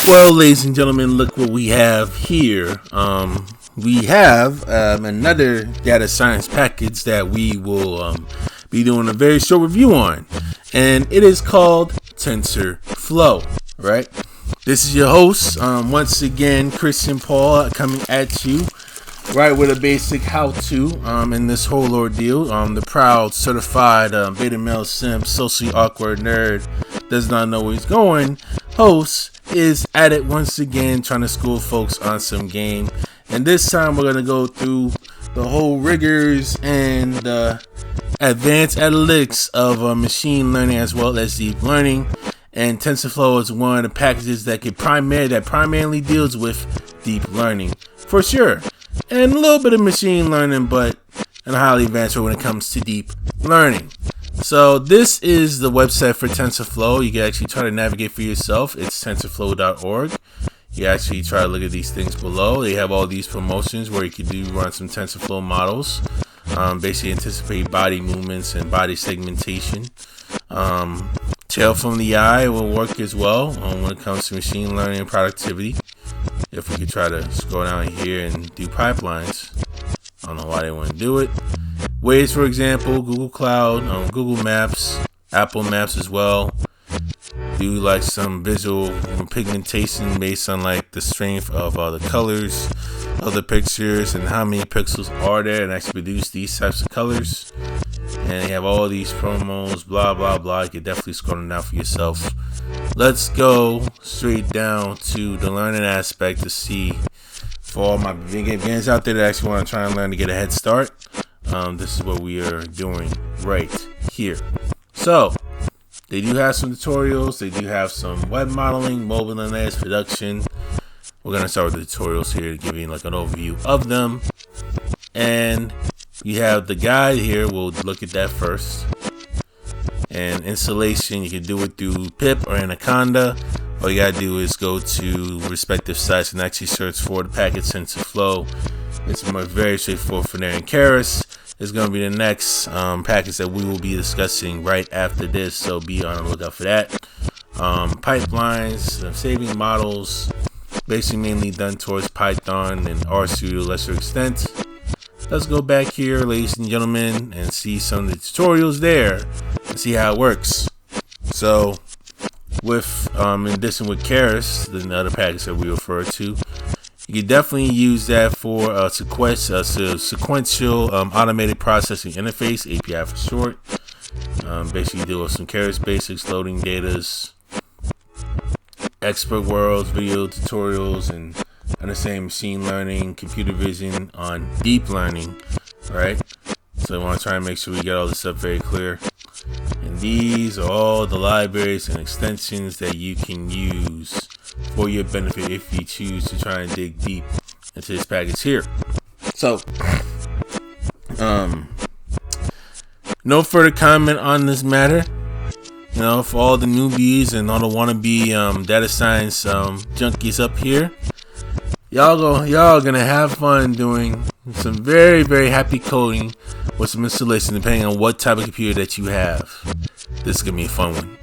Well, ladies and gentlemen, look what we have here. We have another data science package that we will be doing a very short review on, and it is called Tensorflow. Right? This is your host, once again, Christian Paul, coming at you right with a basic how-to in this whole ordeal. The proud certified beta male simp, socially awkward nerd, does not know where he's going. Host is at it once again, trying to school folks on some game, and this time we're gonna go through the whole rigors and advanced analytics of machine learning as well as deep learning. And TensorFlow is one of the packages that primarily deals with deep learning for sure, and a little bit of machine learning, but in a highly advanced way when it comes to deep learning. So this is the website for TensorFlow. You can actually try to navigate for yourself. It's tensorflow.org. You actually try to look at these things below. They have all these promotions where you can run some TensorFlow models, basically anticipate body movements and body segmentation. Tail from the eye will work as well when it comes to machine learning and productivity. If we could try to scroll down here and do pipelines. I don't know why they want to do it. Waze, for example, Google Cloud, Google Maps, Apple Maps as well. Do like some visual pigmentation based on like the strength of the colors of the pictures and how many pixels are there, and actually produce these types of colors. And they have all these promos, blah blah blah. You can definitely scroll them down for yourself. Let's go straight down to the learning aspect to see for all my beginners out there that actually want to try and learn to get a head start. This is what we are doing right here. So they do have some tutorials. They do have some web modeling, mobile analytics, production. We're gonna start with the tutorials here to give you like an overview of them. And you have the guide here. We'll look at that first. And installation, you can do it through pip or Anaconda. All you gotta do is go to respective sites and actually search for the package TensorFlow. It's very straightforward for there. And Keras is going to be the next package that we will be discussing right after this, so be on the lookout for that. Pipelines, saving models, basically mainly done towards Python and RStudio to a lesser extent. Let's go back here, ladies and gentlemen, and see some of the tutorials there and see how it works. So with in addition with Keras, the other package that we refer to, you can definitely use that for sequential automated processing interface, API for short. Basically deal with some Keras basics, loading datas, expert worlds, video tutorials, and understanding machine learning, computer vision on deep learning, right? So I want to try and make sure we get all this stuff very clear. And these are all the libraries and extensions that you can use for your benefit if you choose to try and dig deep into this package here. So, no further comment on this matter. You know, for all the newbies and all the wannabe data science junkies up here, y'all gonna have fun doing some very, very happy coding with some installation depending on what type of computer that you have. This is gonna be a fun one.